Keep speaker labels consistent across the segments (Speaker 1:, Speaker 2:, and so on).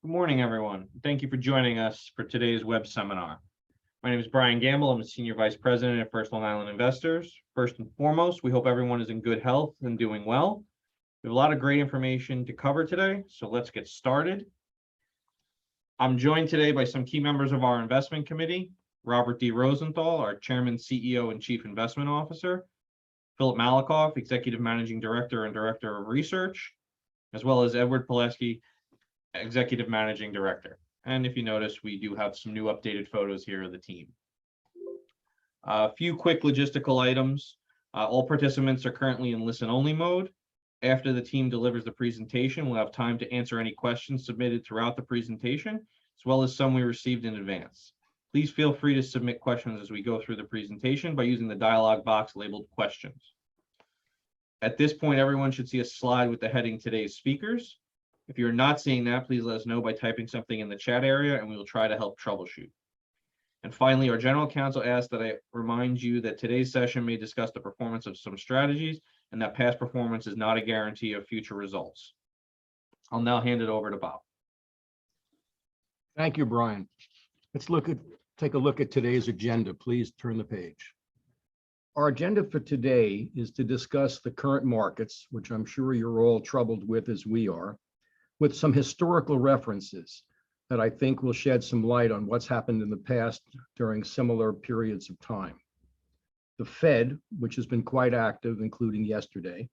Speaker 1: Good morning, everyone. Thank you for joining us for today's web seminar. My name is Brian Gamble. I'm a Senior Vice President at First Long Island Investors. First and foremost, we hope everyone is in good health and doing well. We have a lot of great information to cover today, so let's get started. I'm joined today by some key members of our investment committee: Robert D. Rosenthal, our Chairman, CEO, and Chief Investment Officer; Philip Malikoff, Executive Managing Director and Director of Research; as well as Edward Pileski, Executive Managing Director. And if you notice, we do have some new updated photos here of the team. A few quick logistical items. All participants are currently in listen-only mode. After the team delivers the presentation, we'll have time to answer any questions submitted throughout the presentation, as well as some we received in advance. Please feel free to submit questions as we go through the presentation by using the dialog box labeled questions. At this point, everyone should see a slide with the heading "Today's Speakers." If you're not seeing that, please let us know by typing something in the chat area, and we will try to help troubleshoot. And finally, our general counsel asked that I remind you that today's session may discuss the performance of some strategies and that past performance is not a guarantee of future results. I'll now hand it over to Bob.
Speaker 2: Thank you, Brian. Let's take a look at today's agenda. Please turn the page. Our agenda for today is to discuss the current markets, which I'm sure you're all troubled with as we are, with some historical references that I think will shed some light on what's happened in the past during similar periods of time. The Fed, which has been quite active, including yesterday,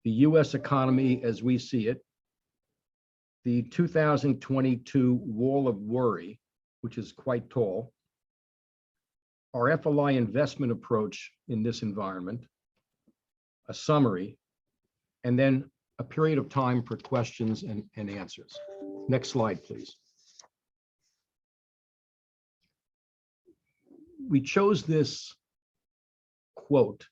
Speaker 2: the US economy as we see it, the 2022 wall of worry, which is quite tall, our FLI investment approach in this environment, a summary, and then a period of time for questions and answers. Next slide, please. We chose this quote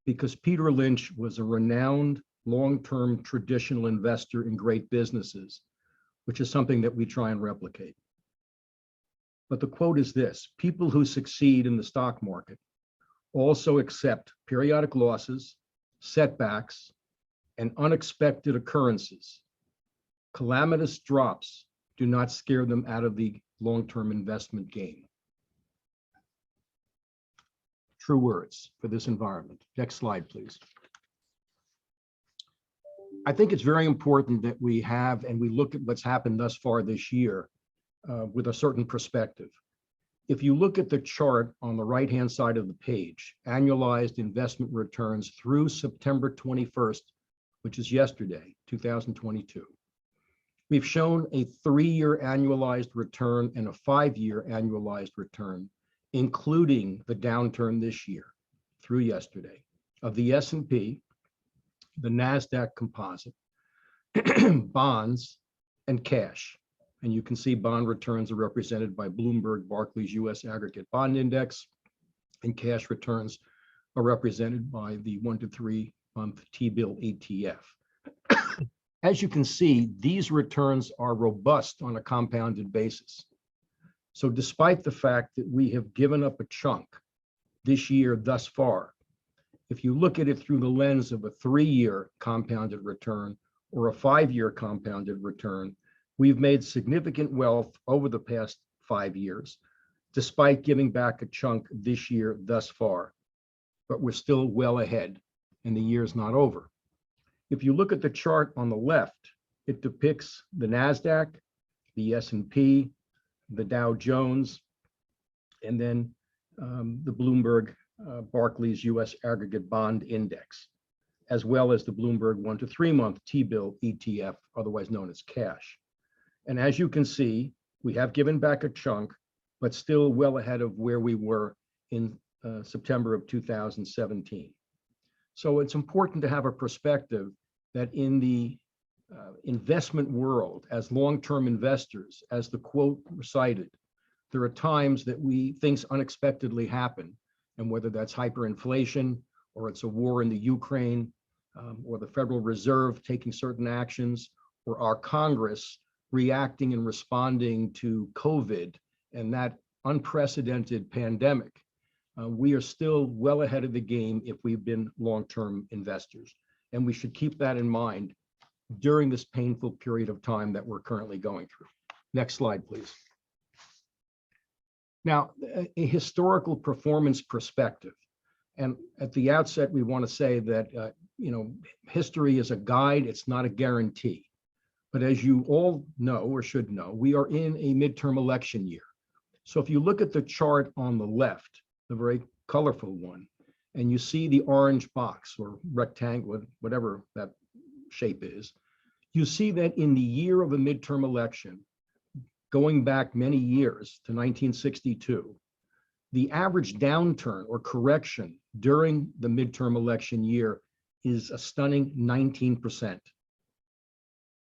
Speaker 2: because Peter Lynch was a renowned long-term traditional investor in great businesses, which is something that we try and replicate. But the quote is this: people who succeed in the stock market also accept periodic losses, setbacks, and unexpected occurrences. Calamitous drops do not scare them out of the long-term investment game. True words for this environment. Next slide, please. I think it's very important that we have and we look at what's happened thus far this year with a certain perspective. If you look at the chart on the right-hand side of the page, annualized investment returns through September 21st, which is yesterday, 2022. We've shown a 3-year annualized return and a 5-year annualized return, including the downturn this year through yesterday, of the S&P, the NASDAQ composite, bonds, and cash. And you can see bond returns are represented by Bloomberg Barclays US Aggregate Bond Index, and cash returns are represented by the 1 to 3 month T-bill ETF. As you can see, these returns are robust on a compounded basis. So despite the fact that we have given up a chunk this year thus far, if you look at it through the lens of a 3-year compounded return or a 5-year compounded return, we've made significant wealth over the past 5 years, despite giving back a chunk this year thus far. But we're still well ahead, and the year's not over. If you look at the chart on the left, it depicts the NASDAQ, the S&P, the Dow Jones, and then the Bloomberg Barclays US Aggregate Bond Index, as well as the Bloomberg 1 to 3 month T-bill ETF, otherwise known as cash. And as you can see, we have given back a chunk, but still well ahead of where we were in September of 2017. So it's important to have a perspective that in the investment world, as long-term investors, as the quote recited, there are times that things unexpectedly happen, and whether that's hyperinflation, or it's a war in the Ukraine, or the Federal Reserve taking certain actions, or our Congress reacting and responding to COVID and that unprecedented pandemic, we are still well ahead of the game if we've been long-term investors. And we should keep that in mind during this painful period of time that we're currently going through. Next slide, please. Now, a historical performance perspective. And at the outset, we want to say that, history is a guide, it's not a guarantee. But as you all know or should know, we are in a midterm election year. So if you look at the chart on the left, the very colorful one, and you see the orange box or rectangle, whatever that shape is, you see that in the year of a midterm election, going back many years to 1962, the average downturn or correction during the midterm election year is a stunning 19%.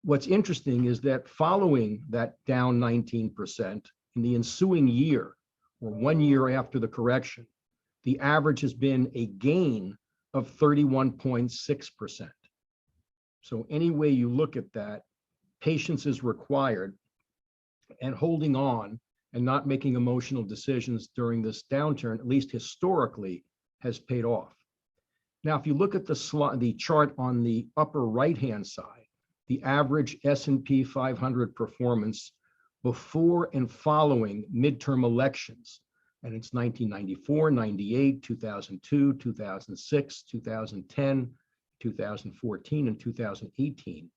Speaker 2: What's interesting is that following that down 19%, in the ensuing year, or 1 year after the correction, the average has been a gain of 31.6%. So any way you look at that, patience is required, and holding on and not making emotional decisions during this downturn, at least historically, has paid off. Now, if you look at the chart on the upper right-hand side, the average S&P 500 performance before and following midterm elections, and it's 1994, 98, 2002, 2006, 2010, 2014, and 2018,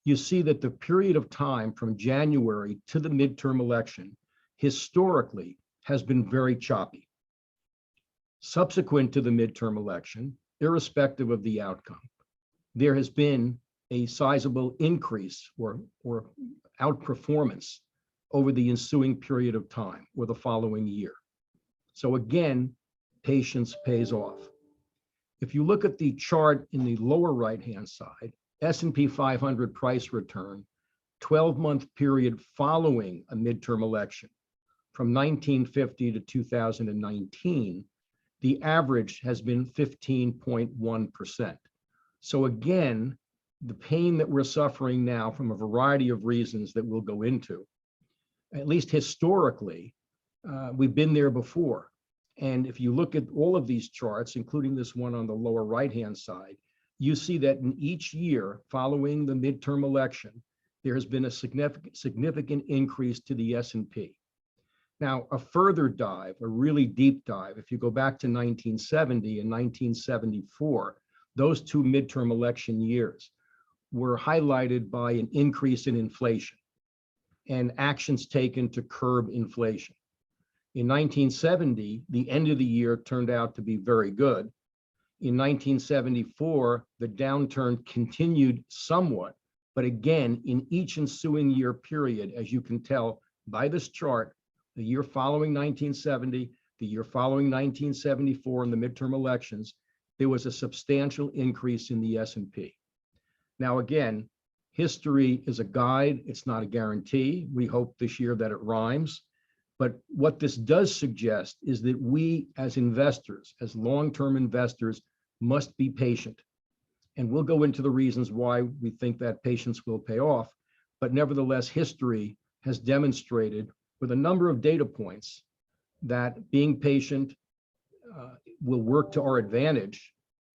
Speaker 2: you see that the period of time from January to the midterm election historically has been very choppy. Subsequent to the midterm election, irrespective of the outcome, there has been a sizable increase or outperformance over the ensuing period of time or the following year. So again, patience pays off. If you look at the chart in the lower right-hand side, S&P 500 price return, 12-month period following a midterm election, from 1950 to 2019, the average has been 15.1%. So again, the pain that we're suffering now from a variety of reasons that we'll go into, at least historically, we've been there before. And if you look at all of these charts, including this one on the lower right-hand side, you see that in each year following the midterm election, there has been a significant increase to the S&P. Now, a further dive, a really deep dive, if you go back to 1970 and 1974, those two midterm election years were highlighted by an increase in inflation and actions taken to curb inflation. In 1970, the end of the year turned out to be very good. In 1974, the downturn continued somewhat, but again, in each ensuing year period, as you can tell by this chart, the year following 1970, the year following 1974 and the midterm elections, there was a substantial increase in the S&P. Now, again, history is a guide. It's not a guarantee. We hope this year that it rhymes. But what this does suggest is that we as investors, as long-term investors, must be patient. And we'll go into the reasons why we think that patience will pay off. But nevertheless, history has demonstrated with a number of data points that being patient will work to our advantage,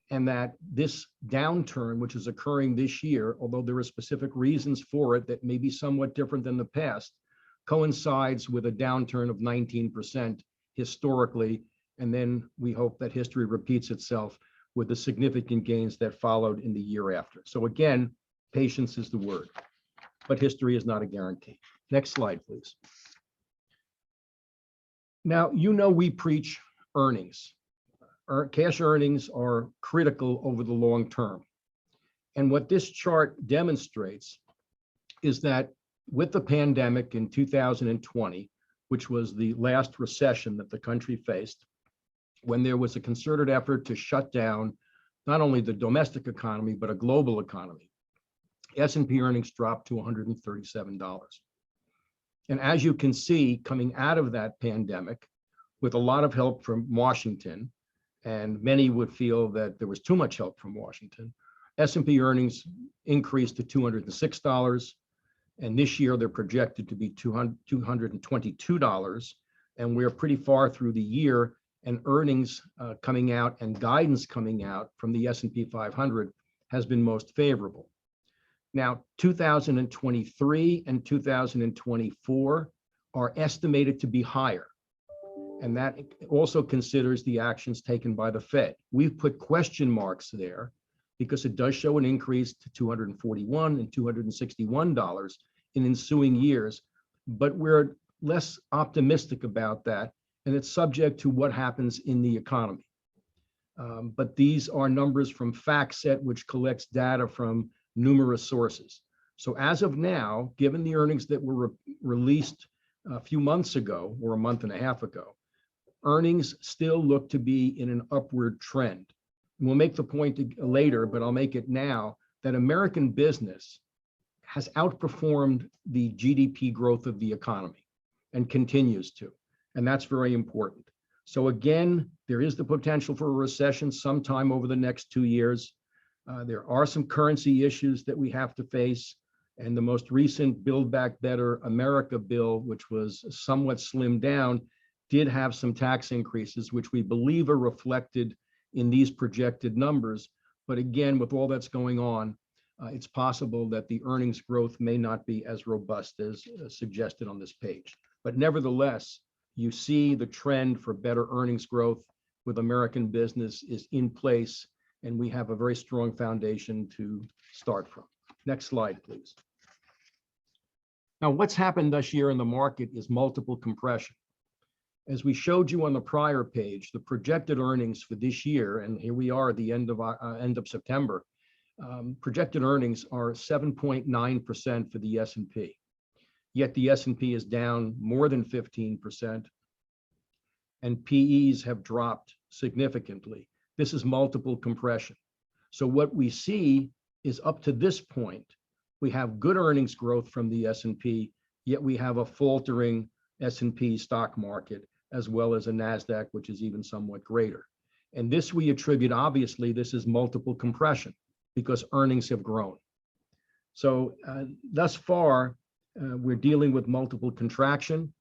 Speaker 2: and that this downturn, which is occurring this year, although there are specific reasons for it that may be somewhat different than the past, coincides with a downturn of 19% historically, and then we hope that history repeats itself with the significant gains that followed in the year after. So again, patience is the word, but history is not a guarantee. Next slide, please. Now, we preach earnings. Cash earnings are critical over the long term. And what this chart demonstrates is that with the pandemic in 2020, which was the last recession that the country faced, when there was a concerted effort to shut down not only the domestic economy, but a global economy, S&P earnings dropped to $137. And as you can see, coming out of that pandemic, with a lot of help from Washington, and many would feel that there was too much help from Washington, S&P earnings increased to $206. And this year they're projected to be $222. And we're pretty far through the year, and earnings coming out and guidance coming out from the S&P 500 has been most favorable. Now, 2023 and 2024 are estimated to be higher. And that also considers the actions taken by the Fed. We've put question marks there because it does show an increase to $241 and $261 in ensuing years, but we're less optimistic about that, and it's subject to what happens in the economy. But these are numbers from FactSet, which collects data from numerous sources. So as of now, given the earnings that were released a few months ago or a month and a half ago, earnings still look to be in an upward trend. We'll make the point later, but I'll make it now, that American business has outperformed the GDP growth of the economy and continues to, and that's very important. So again, there is the potential for a recession sometime over the next 2 years. There are some currency issues that we have to face, and the most recent Build Back Better America bill, which was somewhat slimmed down, did have some tax increases, which we believe are reflected in these projected numbers. But again, with all that's going on, it's possible that the earnings growth may not be as robust as suggested on this page. But nevertheless, you see the trend for better earnings growth with American business is in place, and we have a very strong foundation to start from. Next slide, please. Now, what's happened this year in the market is multiple compression. As we showed you on the prior page, the projected earnings for this year, and here we are at the end of September, projected earnings are 7.9% for the S&P. Yet the S&P is down more than 15%, and PEs have dropped significantly. This is multiple compression. So what we see is up to this point, we have good earnings growth from the S&P, yet we have a faltering S&P stock market, as well as a NASDAQ, which is even somewhat greater. And this we attribute, obviously, this is multiple compression because earnings have grown. So thus far, we're dealing with multiple contraction.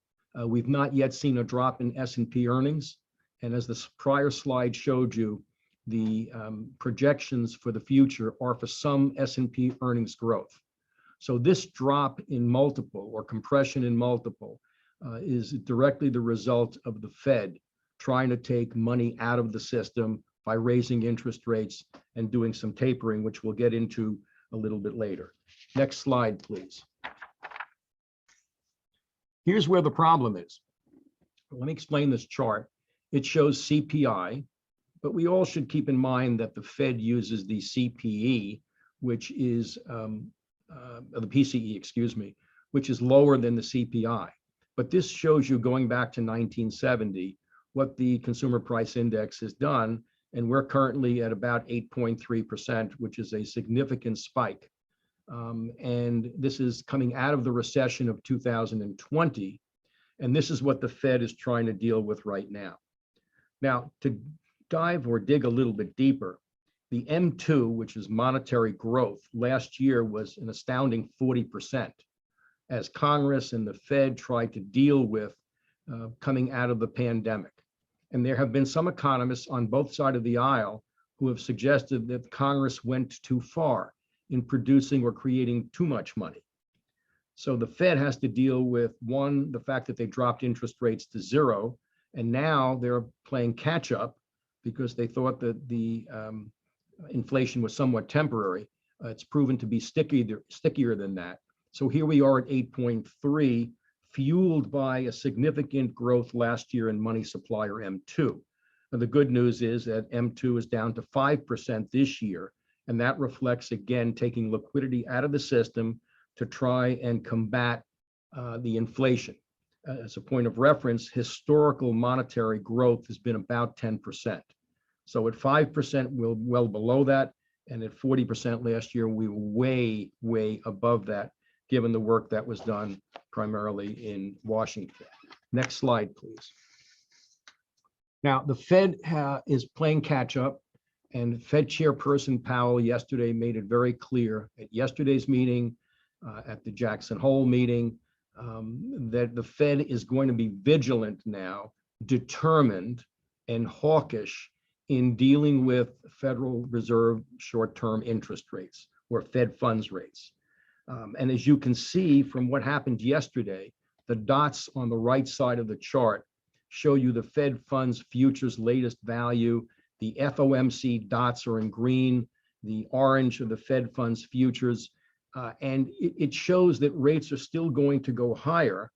Speaker 2: We've not yet seen a drop in S&P earnings. And as the prior slide showed you, the projections for the future are for some S&P earnings growth. So this drop in multiple or compression in multiple is directly the result of the Fed trying to take money out of the system by raising interest rates and doing some tapering, which we'll get into a little bit later. Next slide, please. Here's where the problem is. Let me explain this chart. It shows CPI, but we all should keep in mind that the Fed uses the CPE, which is the PCE, excuse me, which is lower than the CPI. But this shows you going back to 1970, what the consumer price index has done. And we're currently at about 8.3%, which is a significant spike. And this is coming out of the recession of 2020. And this is what the Fed is trying to deal with right now. Now, to dive or dig a little bit deeper, the M2, which is monetary growth, last year was an astounding 40%, as Congress and the Fed tried to deal with coming out of the pandemic. And there have been some economists on both sides of the aisle who have suggested that Congress went too far in producing or creating too much money. So the Fed has to deal with, one, the fact that they dropped interest rates to zero, and now they're playing catch up because they thought that the inflation was somewhat temporary. It's proven to be stickier than that. So here we are at 8.3, fueled by a significant growth last year in money supply, or M2. And the good news is that M2 is down to 5% this year, and that reflects, again, taking liquidity out of the system to try and combat the inflation. As a point of reference, historical monetary growth has been about 10%. So at 5%, we're well below that, and at 40% last year, we were way, way above that, given the work that was done primarily in Washington. Next slide, please. Now, the Fed is playing catch up, and Fed Chairperson Powell yesterday made it very clear at yesterday's meeting, at the Jackson Hole meeting, that the Fed is going to be vigilant now, determined, and hawkish in dealing with Federal Reserve short-term interest rates, or Fed funds rates. And as you can see from what happened yesterday, the dots on the right side of the chart show you the Fed funds futures latest value. The FOMC dots are in green. The orange are the Fed funds futures. And it shows that rates are still going to go higher,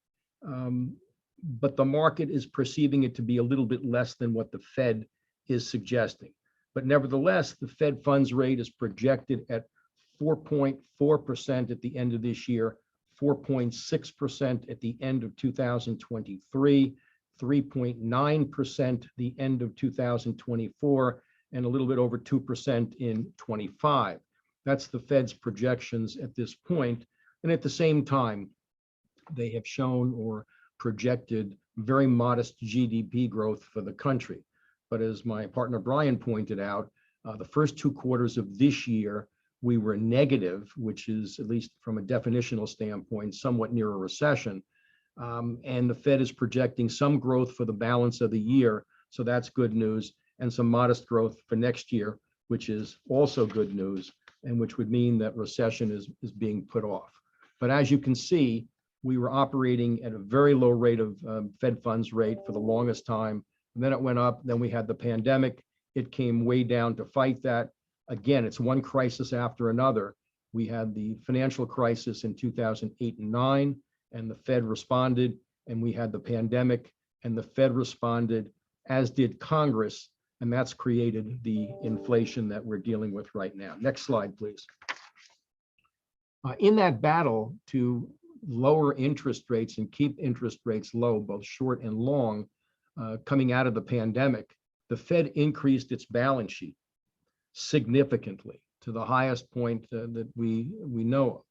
Speaker 2: but the market is perceiving it to be a little bit less than what the Fed is suggesting. But nevertheless, the Fed funds rate is projected at 4.4% at the end of this year, 4.6% at the end of 2023, 3.9% the end of 2024, and a little bit over 2% in 25. That's the Fed's projections at this point. And at the same time, they have shown or projected very modest GDP growth for the country. But as my partner Brian pointed out, the first 2 quarters of this year, we were negative, which is, at least from a definitional standpoint, somewhat near a recession. And the Fed is projecting some growth for the balance of the year. So that's good news, and some modest growth for next year, which is also good news, and which would mean that recession is being put off. But as you can see, we were operating at a very low rate of Fed funds rate for the longest time. And then it went up. Then we had the pandemic. It came way down to fight that. Again, it's one crisis after another. We had the financial crisis in 2008 and 9, and the Fed responded. And we had the pandemic, and the Fed responded, as did Congress. And that's created the inflation that we're dealing with right now. Next slide, please. In that battle to lower interest rates and keep interest rates low, both short and long, coming out of the pandemic, the Fed increased its balance sheet significantly to the highest point that we know of.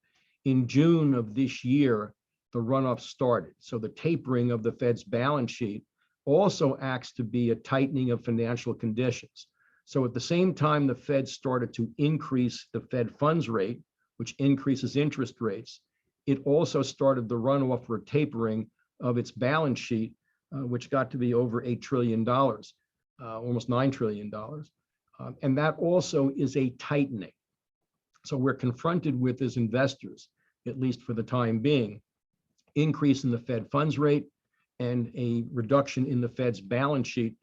Speaker 2: In June of this year, the runoff started. So the tapering of the Fed's balance sheet also acts to be a tightening of financial conditions. So at the same time, the Fed started to increase the Fed funds rate, which increases interest rates. It also started the runoff or tapering of its balance sheet, which got to be over $8 trillion, almost $9 trillion. And that also is a tightening. So we're confronted with, as investors, at least for the time being, increase in the Fed funds rate and a reduction in the Fed's balance sheet,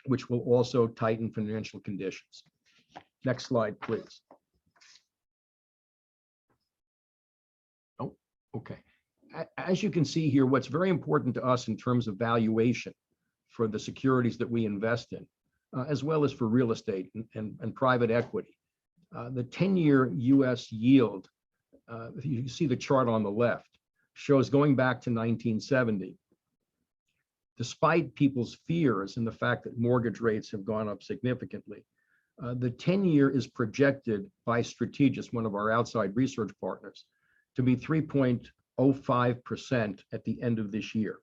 Speaker 2: which will also tighten financial conditions. Next slide, please. Oh, okay. As you can see here, what's very important to us in terms of valuation for the securities that we invest in, as well as for real estate and private equity. The 10-year US yield, if you see the chart on the left, shows going back to 1970. Despite people's fears and the fact that mortgage rates have gone up significantly, the 10-year is projected by Strategis, one of our outside research partners, to be 3.05% at the end of this year.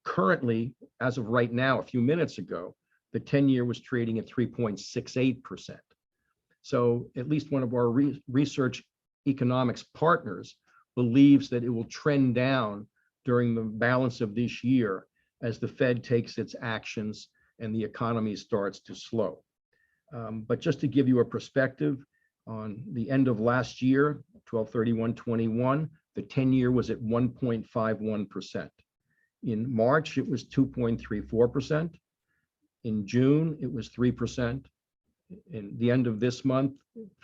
Speaker 2: Currently, as of right now, a few minutes ago, the 10-year was trading at 3.68%. So at least one of our research economics partners believes that it will trend down during the balance of this year as the Fed takes its actions and the economy starts to slow. But just to give you a perspective, on the end of last year, 12/31/21, the 10-year was at 1.51%. In March, it was 2.34%. In June, it was 3%. In the end of this month,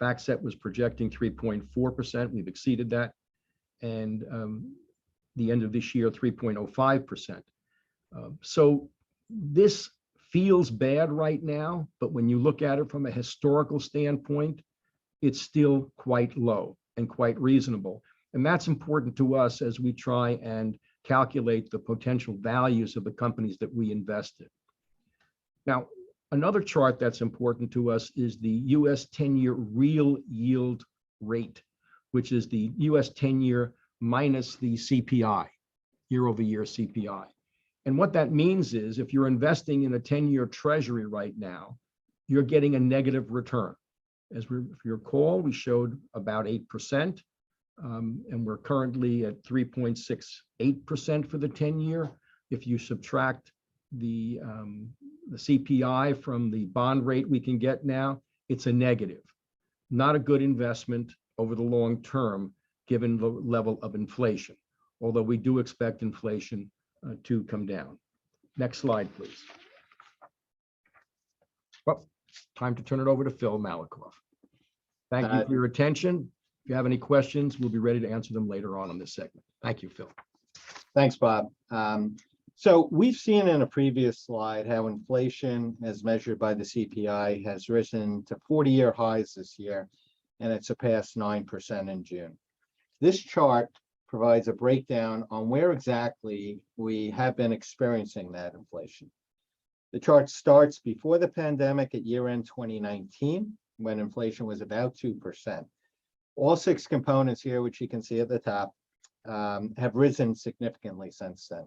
Speaker 2: FactSet was projecting 3.4%. We've exceeded that. And the end of this year, 3.05%. So this feels bad right now, but when you look at it from a historical standpoint, it's still quite low and quite reasonable. And that's important to us as we try and calculate the potential values of the companies that we invest in. Now, another chart that's important to us is the US 10-year real yield rate, which is the US 10-year minus the CPI, year-over-year CPI. And what that means is if you're investing in a 10-year treasury right now, you're getting a negative return. If you recall, we showed about 8%, and we're currently at 3.68% for the 10-year. If you subtract the CPI from the bond rate we can get now, it's a negative. Not a good investment over the long term given the level of inflation, although we do expect inflation to come down. Next slide, please. Well, time to turn it over to Phil Malakoff. Thank you for your attention. If you have any questions, we'll be ready to answer them later on in this segment. Thank you, Phil.
Speaker 3: Thanks, Bob. So we've seen in a previous slide how inflation, as measured by the CPI, has risen to 40-year highs this year, and it surpassed 9% in June. This chart provides a breakdown on where exactly we have been experiencing that inflation. The chart starts before the pandemic at year-end 2019, when inflation was about 2%. All 6 components here, which you can see at the top, have risen significantly since then.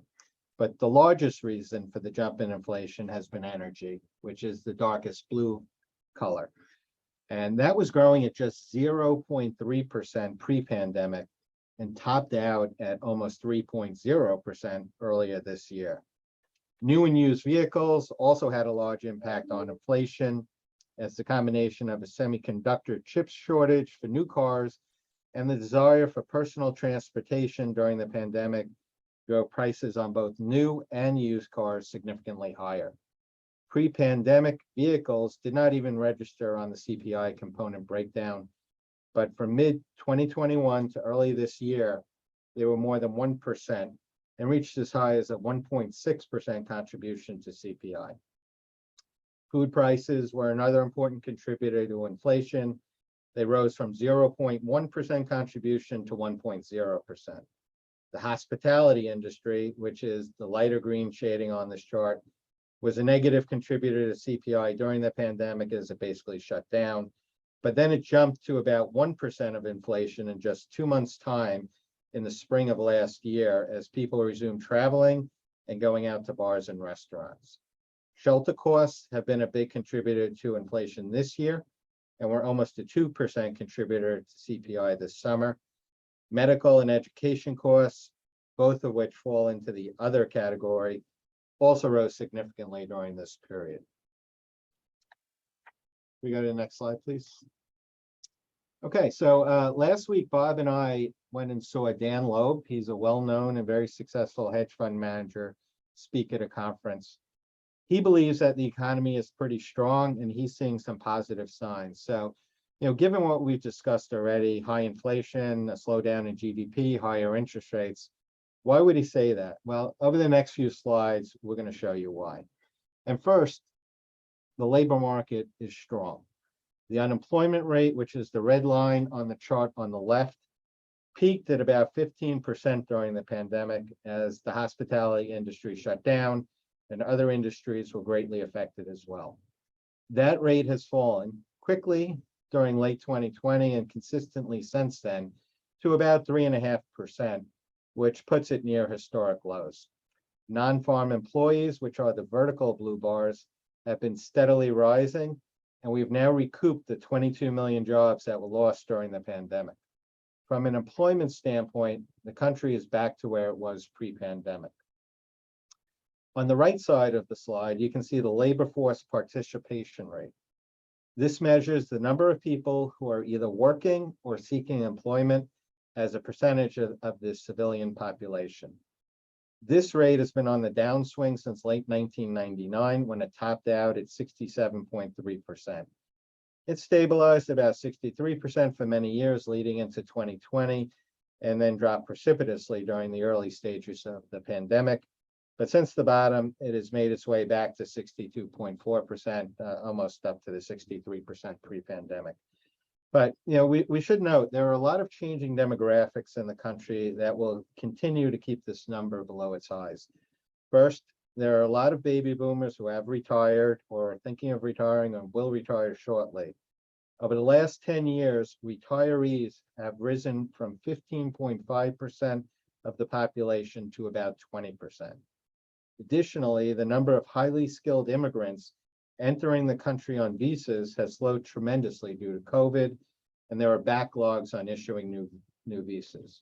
Speaker 3: But the largest reason for the jump in inflation has been energy, which is the darkest blue color. And that was growing at just 0.3% pre-pandemic and topped out at almost 3.0% earlier this year. New and used vehicles also had a large impact on inflation, as the combination of a semiconductor chip shortage for new cars and the desire for personal transportation during the pandemic drove prices on both new and used cars significantly higher. Pre-pandemic vehicles did not even register on the CPI component breakdown, but from mid-2021 to early this year, they were more than 1% and reached as high as a 1.6% contribution to CPI. Food prices were another important contributor to inflation. They rose from 0.1% contribution to 1.0%. The hospitality industry, which is the lighter green shading on this chart, was a negative contributor to CPI during the pandemic as it basically shut down. But then it jumped to about 1% of inflation in just 2 months' time in the spring of last year as people resumed traveling and going out to bars and restaurants. Shelter costs have been a big contributor to inflation this year, and we're almost a 2% contributor to CPI this summer. Medical and education costs, both of which fall into the other category, also rose significantly during this period. We go to the next slide, please. Okay, so last week, Bob and I went and saw Dan Loeb. He's a well-known and very successful hedge fund manager, speak at a conference. He believes that the economy is pretty strong and he's seeing some positive signs. So, given what we've discussed already, high inflation, a slowdown in GDP, higher interest rates, why would he say that? Well, over the next few slides, we're going to show you why. And first, the labor market is strong. The unemployment rate, which is the red line on the chart on the left, peaked at about 15% during the pandemic as the hospitality industry shut down and other industries were greatly affected as well. That rate has fallen quickly during late 2020 and consistently since then to about 3.5%, which puts it near historic lows. Non-farm employees, which are the vertical blue bars, have been steadily rising, and we've now recouped the 22 million jobs that were lost during the pandemic. From an employment standpoint, the country is back to where it was pre-pandemic. On the right side of the slide, you can see the labor force participation rate. This measures the number of people who are either working or seeking employment as a percentage of the civilian population. This rate has been on the downswing since late 1999 when it topped out at 67.3%. It stabilized about 63% for many years leading into 2020 and then dropped precipitously during the early stages of the pandemic. But since the bottom, it has made its way back to 62.4%, almost up to the 63% pre-pandemic. But we should note there are a lot of changing demographics in the country that will continue to keep this number below its highs. First, there are a lot of baby boomers who have retired or are thinking of retiring and will retire shortly. Over the last 10 years, retirees have risen from 15.5% of the population to about 20%. Additionally, the number of highly skilled immigrants entering the country on visas has slowed tremendously due to COVID, and there are backlogs on issuing new visas.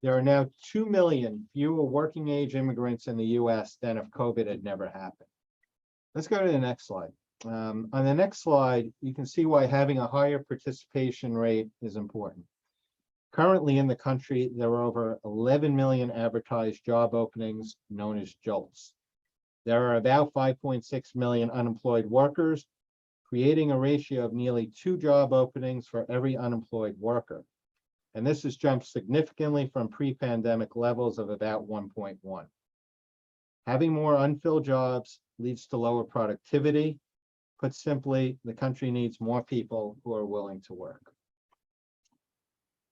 Speaker 3: There are now 2 million fewer working age immigrants in the US than if COVID had never happened. Let's go to the next slide. On the next slide, you can see why having a higher participation rate is important. Currently in the country, there are over 11 million advertised job openings known as JOLTS. There are about 5.6 million unemployed workers, creating a ratio of nearly 2 job openings for every unemployed worker. And this has jumped significantly from pre-pandemic levels of about 1.1. Having more unfilled jobs leads to lower productivity. Put simply, the country needs more people who are willing to work.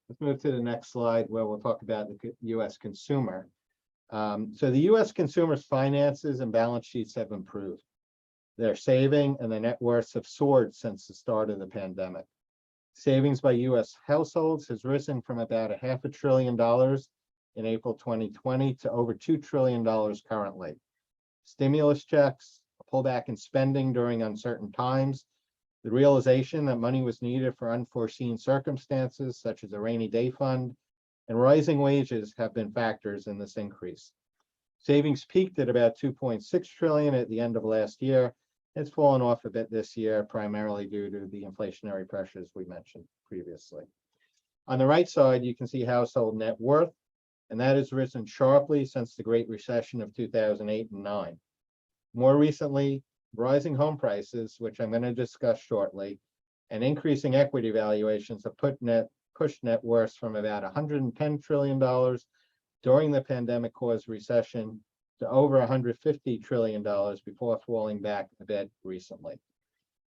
Speaker 3: Let's move to the next slide where we'll talk about the US consumer. So the US consumer's finances and balance sheets have improved. Their saving and their net worths have soared since the start of the pandemic. Savings by US households has risen from about $500 billion in April 2020 to over $2 trillion currently. Stimulus checks, a pullback in spending during uncertain times, the realization that money was needed for unforeseen circumstances, such as a rainy day fund, and rising wages have been factors in this increase. Savings peaked at about 2.6 trillion at the end of last year. It's fallen off a bit this year, primarily due to the inflationary pressures we mentioned previously. On the right side, you can see household net worth, and that has risen sharply since the Great Recession of 2008 and 9. More recently, rising home prices, which I'm going to discuss shortly, and increasing equity valuations have pushed net worth from about $110 trillion during the pandemic-caused recession to over $150 trillion before falling back a bit recently.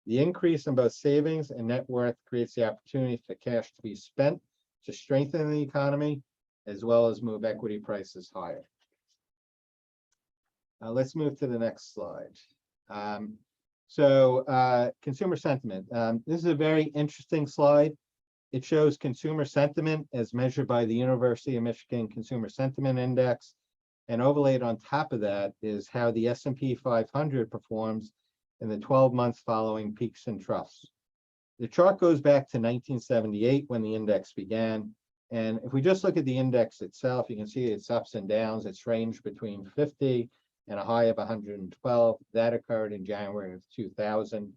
Speaker 3: The increase in both savings and net worth creates the opportunity for cash to be spent to strengthen the economy, as well as move equity prices higher. Let's move to the next slide. Consumer sentiment. This is a very interesting slide. It shows consumer sentiment as measured by the University of Michigan Consumer Sentiment Index. And overlaid on top of that is how the S&P 500 performs in the 12 months following peaks and troughs. The chart goes back to 1978 when the index began. And if we just look at the index itself, you can see its ups and downs. It's ranged between 50 and a high of 112. That occurred in January of 2000.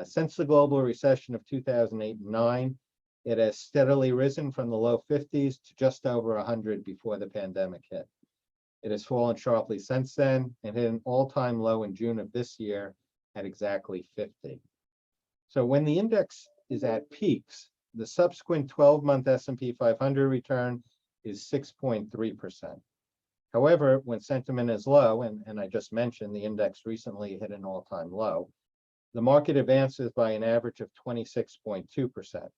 Speaker 3: Since the global recession of 2008 and 9, it has steadily risen from the low 50s to just over 100 before the pandemic hit. It has fallen sharply since then and hit an all-time low in June of this year at exactly 50. So when the index is at peaks, the subsequent 12-month S&P 500 return is 6.3%. However, when sentiment is low, and I just mentioned the index recently hit an all-time low, the market advances by an average of 26.2%.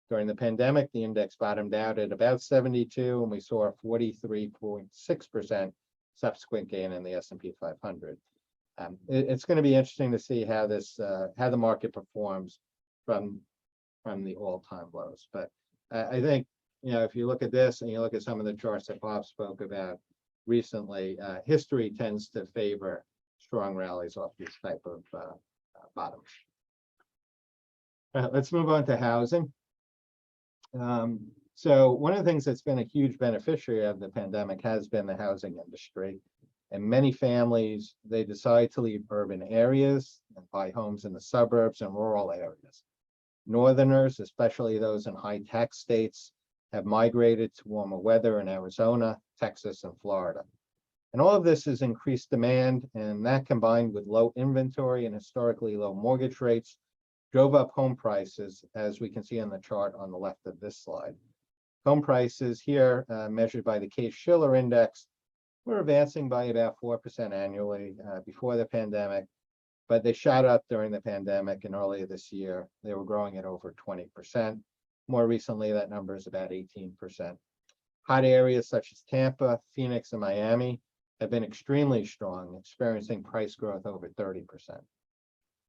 Speaker 3: During the pandemic, the index bottomed out at about 72, and we saw a 43.6% subsequent gain in the S&P 500. It's going to be interesting to see how the market performs from the all-time lows. But I think, if you look at this and you look at some of the charts that Bob spoke about recently, history tends to favor strong rallies off these type of bottoms. Let's move on to housing. So one of the things that's been a huge beneficiary of the pandemic has been the housing industry. And many families, they decide to leave urban areas and buy homes in the suburbs and rural areas. Northerners, especially those in high tax states, have migrated to warmer weather in Arizona, Texas, and Florida. And all of this has increased demand, and that combined with low inventory and historically low mortgage rates drove up home prices, as we can see on the chart on the left of this slide. Home prices here, measured by the Case-Shiller index, were advancing by about 4% annually before the pandemic, but they shot up during the pandemic, and earlier this year, they were growing at over 20%. More recently, that number is about 18%. Hot areas such as Tampa, Phoenix, and Miami have been extremely strong, experiencing price growth over 30%.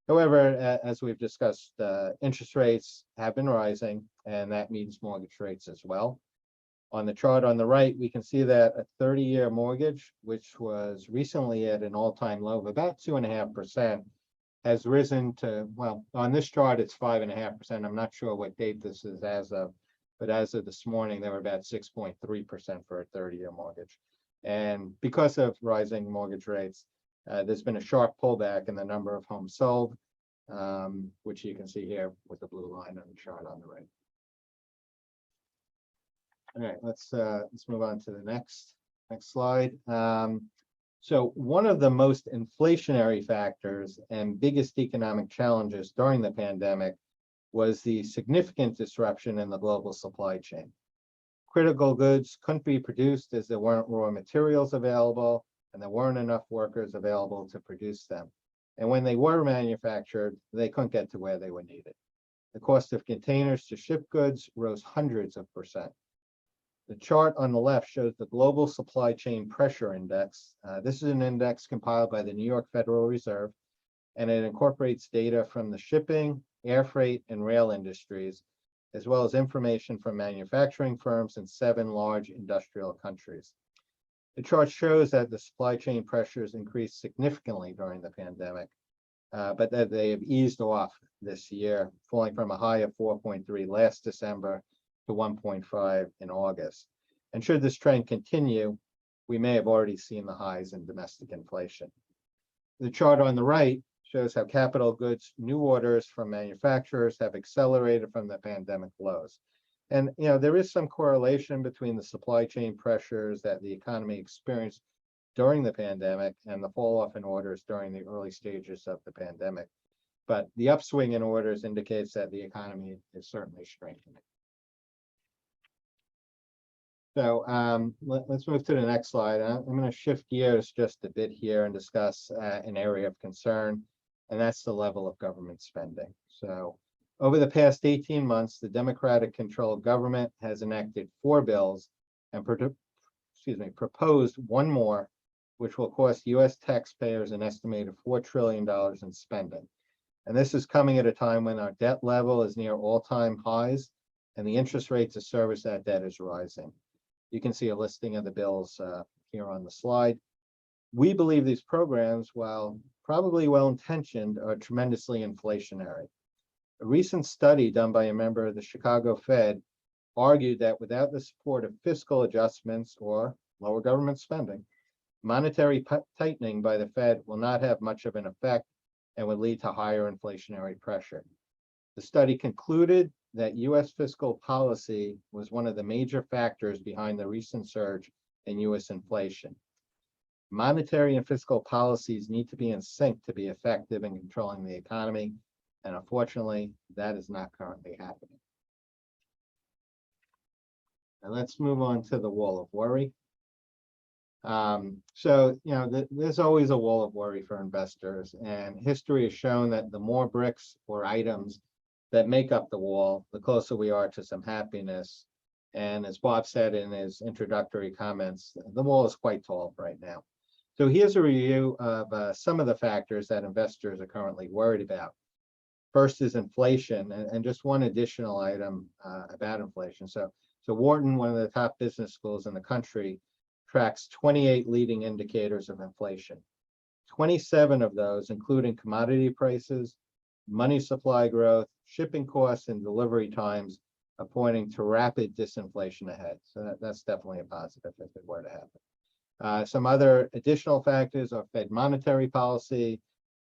Speaker 3: However, as we've discussed, interest rates have been rising, and that means mortgage rates as well. On the chart on the right, we can see that a 30-year mortgage, which was recently at an all-time low of about 2.5%, has risen to, well, on this chart, it's 5.5%. I'm not sure what date this is as of, but as of this morning, they were about 6.3% for a 30-year mortgage. And because of rising mortgage rates, there's been a sharp pullback in the number of homes sold, which you can see here with the blue line on the chart on the right. All right, let's move on to the next slide. So one of the most inflationary factors and biggest economic challenges during the pandemic was the significant disruption in the global supply chain. Critical goods couldn't be produced as there weren't raw materials available and there weren't enough workers available to produce them. And when they were manufactured, they couldn't get to where they were needed. The cost of containers to ship goods rose hundreds of %. The chart on the left shows the Global Supply Chain Pressure Index. This is an index compiled by the New York Federal Reserve, and it incorporates data from the shipping, air freight, and rail industries, as well as information from manufacturing firms in 7 large industrial countries. The chart shows that the supply chain pressures increased significantly during the pandemic, but that they have eased off this year, falling from a high of 4.3 last December to 1.5 in August. And should this trend continue, we may have already seen the highs in domestic inflation. The chart on the right shows how capital goods new orders from manufacturers have accelerated from the pandemic lows. And there is some correlation between the supply chain pressures that the economy experienced during the pandemic and the fall off in orders during the early stages of the pandemic. But the upswing in orders indicates that the economy is certainly strengthening. So let's move to the next slide. I'm going to shift gears just a bit here and discuss an area of concern, and that's the level of government spending. So over the past 18 months, the Democratic-controlled government has enacted 4 bills and proposed 1 more, which will cost U.S. taxpayers an estimated $4 trillion in spending. And this is coming at a time when our debt level is near all-time highs, and the interest rate to service that debt is rising. You can see a listing of the bills here on the slide. We believe these programs, while probably well-intentioned, are tremendously inflationary. A recent study done by a member of the Chicago Fed argued that without the support of fiscal adjustments or lower government spending, monetary tightening by the Fed will not have much of an effect and would lead to higher inflationary pressure. The study concluded that U.S. fiscal policy was one of the major factors behind the recent surge in U.S. inflation. Monetary and fiscal policies need to be in sync to be effective in controlling the economy, and unfortunately, that is not currently happening. And let's move on to the wall of worry. There's always a wall of worry for investors, and history has shown that the more bricks or items that make up the wall, the closer we are to some happiness. And as Bob said in his introductory comments, the wall is quite tall right now. So here's a review of some of the factors that investors are currently worried about. First is inflation, and just one additional item about inflation. So Wharton, one of the top business schools in the country, tracks 28 leading indicators of inflation. 27 of those, including commodity prices, money supply growth, shipping costs, and delivery times, are pointing to rapid disinflation ahead. So that's definitely a positive if it were to happen. Some other additional factors are Fed monetary policy,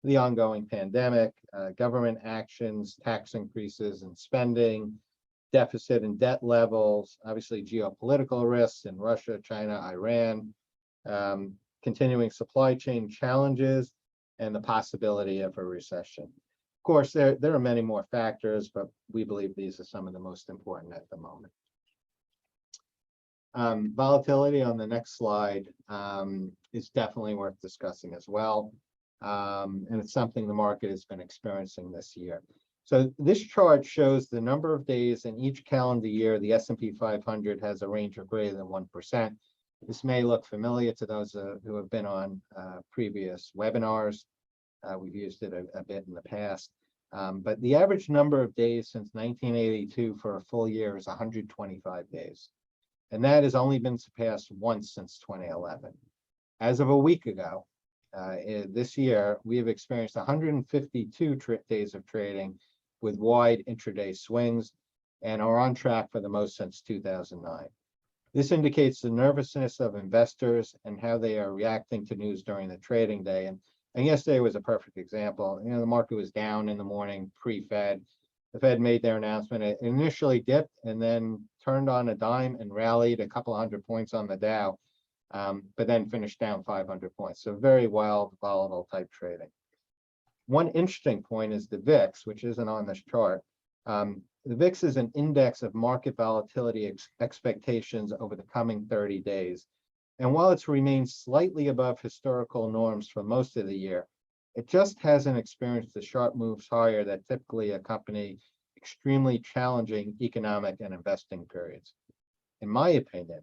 Speaker 3: the ongoing pandemic, government actions, tax increases and spending, deficit and debt levels, obviously geopolitical risks in Russia, China, Iran, continuing supply chain challenges, and the possibility of a recession. Of course, there are many more factors, but we believe these are some of the most important at the moment. Volatility on the next slide is definitely worth discussing as well. And it's something the market has been experiencing this year. So this chart shows the number of days in each calendar year the S&P 500 has a range of greater than 1%. This may look familiar to those who have been on previous webinars. We've used it a bit in the past. But the average number of days since 1982 for a full year is 125 days. And that has only been surpassed once since 2011. As of a week ago, this year, we have experienced 152 days of trading with wide intraday swings and are on track for the most since 2009. This indicates the nervousness of investors and how they are reacting to news during the trading day. And yesterday was a perfect example. The market was down in the morning pre-Fed. The Fed made their announcement. It initially dipped and then turned on a dime and rallied a couple hundred points on the Dow, but then finished down 500 points. So very wild, volatile type trading. One interesting point is the VIX, which isn't on this chart. The VIX is an index of market volatility expectations over the coming 30 days. And while it's remained slightly above historical norms for most of the year, it just hasn't experienced the sharp moves higher that typically accompany extremely challenging economic and investing periods. In my opinion,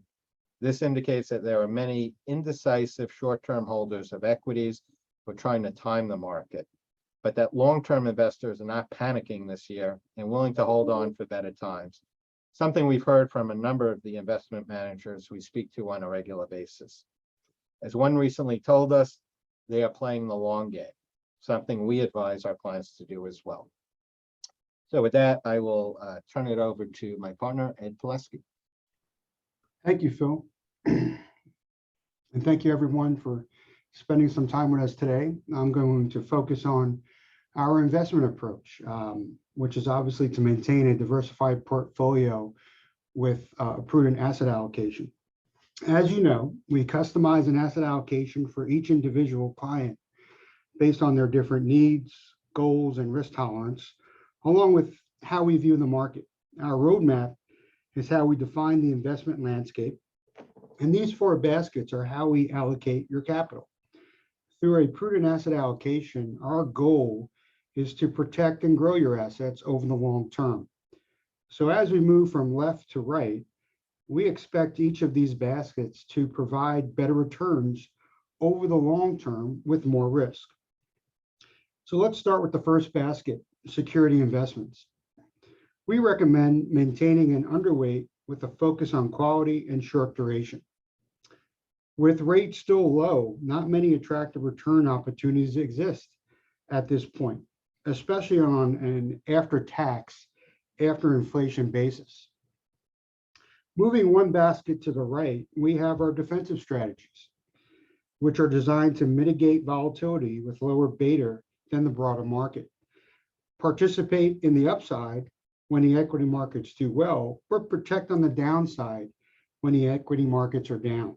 Speaker 3: this indicates that there are many indecisive short-term holders of equities who are trying to time the market, but that long-term investors are not panicking this year and willing to hold on for better times. Something we've heard from a number of the investment managers we speak to on a regular basis. As one recently told us, they are playing the long game, something we advise our clients to do as well. So with that, I will turn it over to my partner, Ed Pileski.
Speaker 4: Thank you, Phil. And thank you everyone for spending some time with us today. I'm going to focus on our investment approach, which is obviously to maintain a diversified portfolio with a prudent asset allocation. As you know, we customize an asset allocation for each individual client based on their different needs, goals, and risk tolerance, along with how we view the market. Our roadmap is how we define the investment landscape, and these 4 baskets are how we allocate your capital. Through a prudent asset allocation, our goal is to protect and grow your assets over the long term. So as we move from left to right, we expect each of these baskets to provide better returns over the long term with more risk. So let's start with the first basket, security investments. We recommend maintaining an underweight with a focus on quality and short duration. With rates still low, not many attractive return opportunities exist at this point, especially on an after-tax, after-inflation basis. Moving one basket to the right, we have our defensive strategies, which are designed to mitigate volatility with lower beta than the broader market. Participate in the upside when the equity markets do well, but protect on the downside when the equity markets are down.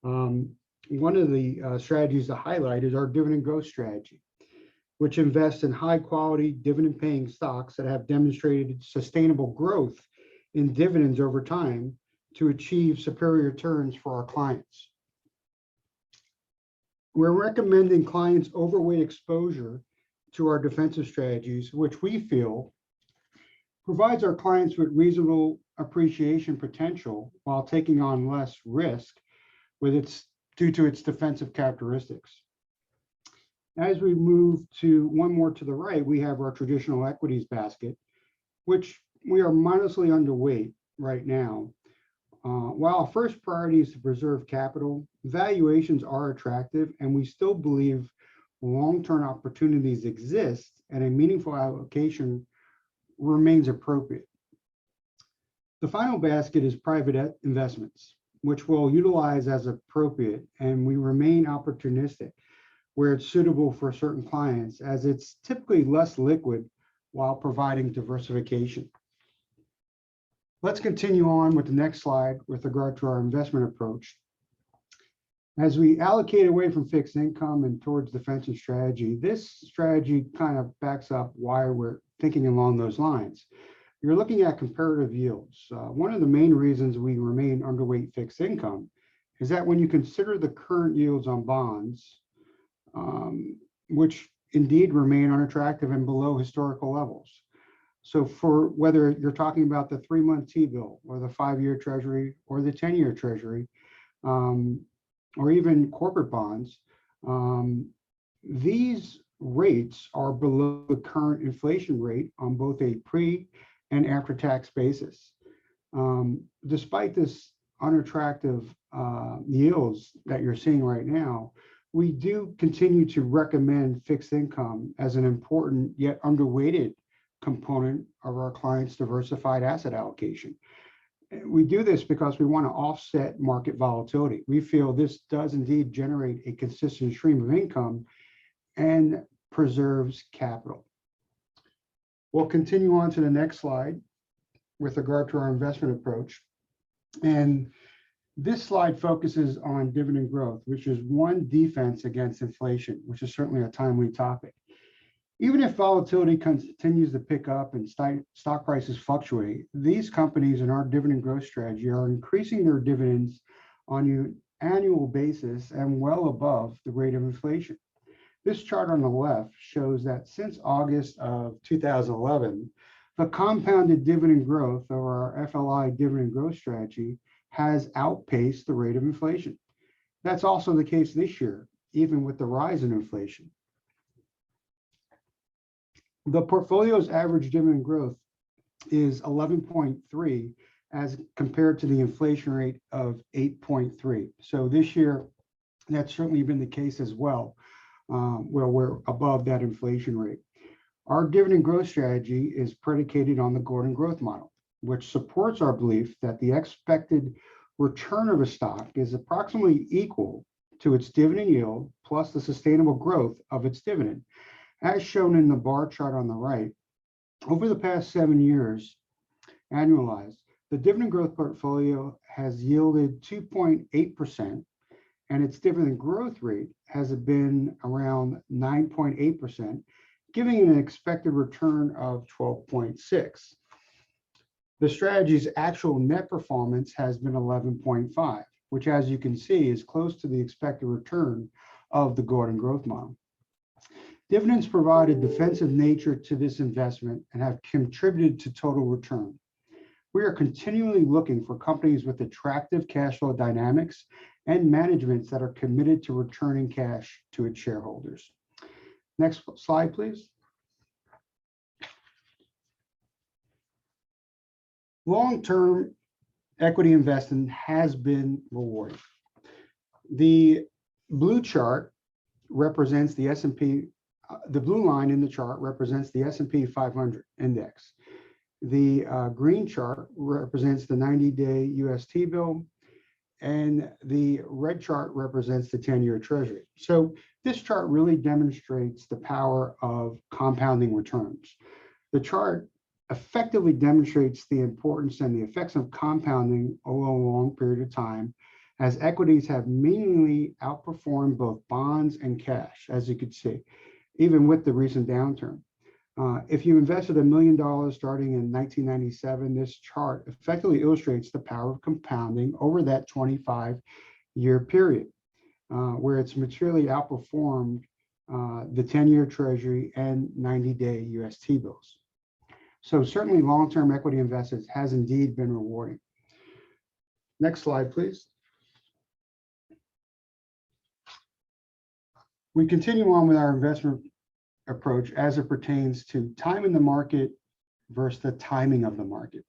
Speaker 4: One of the strategies to highlight is our dividend growth strategy, which invests in high quality dividend paying stocks that have demonstrated sustainable growth in dividends over time to achieve superior returns for our clients. We're recommending clients overweight exposure to our defensive strategies, which we feel provides our clients with reasonable appreciation potential while taking on less risk due to its defensive characteristics. As we move to one more to the right, we have our traditional equities basket, which we are modestly underweight right now. While our first priority is to preserve capital, valuations are attractive, and we still believe long-term opportunities exist and a meaningful allocation remains appropriate. The final basket is private investments, which we'll utilize as appropriate, and we remain opportunistic where it's suitable for certain clients, as it's typically less liquid while providing diversification. Let's continue on with the next slide with regard to our investment approach. As we allocate away from fixed income and towards defensive strategy, this strategy kind of backs up why we're thinking along those lines. You're looking at comparative yields. One of the main reasons we remain underweight fixed income is that when you consider the current yields on bonds, which indeed remain unattractive and below historical levels. So for whether you're talking about the 3-month T-bill or the 5-year treasury or the 10-year treasury, or even corporate bonds, these rates are below the current inflation rate on both a pre and after-tax basis. Despite this unattractive yields that you're seeing right now, we do continue to recommend fixed income as an important yet underweighted component of our clients' diversified asset allocation. We do this because we want to offset market volatility. We feel this does indeed generate a consistent stream of income and preserves capital. We'll continue on to the next slide. with regard to our investment approach. And this slide focuses on dividend growth, which is one defense against inflation, which is certainly a timely topic. Even if volatility continues to pick up and stock prices fluctuate, these companies in our dividend growth strategy are increasing their dividends on an annual basis and well above the rate of inflation. This chart on the left shows that since August of 2011, the compounded dividend growth of our FLI dividend growth strategy has outpaced the rate of inflation. That's also the case this year, even with the rise in inflation. The portfolio's average dividend growth is 11.3 as compared to the inflation rate of 8.3. So this year, that's certainly been the case as well, where we're above that inflation rate. Our dividend growth strategy is predicated on the Gordon growth model, which supports our belief that the expected return of a stock is approximately equal to its dividend yield plus the sustainable growth of its dividend. As shown in the bar chart on the right, over the past 7 years, annualized, the dividend growth portfolio has yielded 2.8%, and its dividend growth rate has been around 9.8%, giving an expected return of 12.6. The strategy's actual net performance has been 11.5, which, as you can see, is close to the expected return of the Gordon growth model. Dividends provide a defensive nature to this investment and have contributed to total return. We are continually looking for companies with attractive cash flow dynamics and managements that are committed to returning cash to its shareholders. Next slide, please. Long-term equity investing has been rewarding. The blue chart represents the S&P. The blue line in the chart represents the S&P 500 index. The green chart represents the 90-day US T-bill, and the red chart represents the 10-year Treasury. So this chart really demonstrates the power of compounding returns. The chart effectively demonstrates the importance and the effects of compounding over a long period of time, as equities have meaningfully outperformed both bonds and cash, as you could see, even with the recent downturn. If you invested $1 million starting in 1997, this chart effectively illustrates the power of compounding over that 25-year period, where it's materially outperformed the 10-year Treasury and 90-day US T-bills. So certainly long-term equity investments has indeed been rewarding. Next slide, please. We continue on with our investment approach as it pertains to time in the market versus the timing of the market.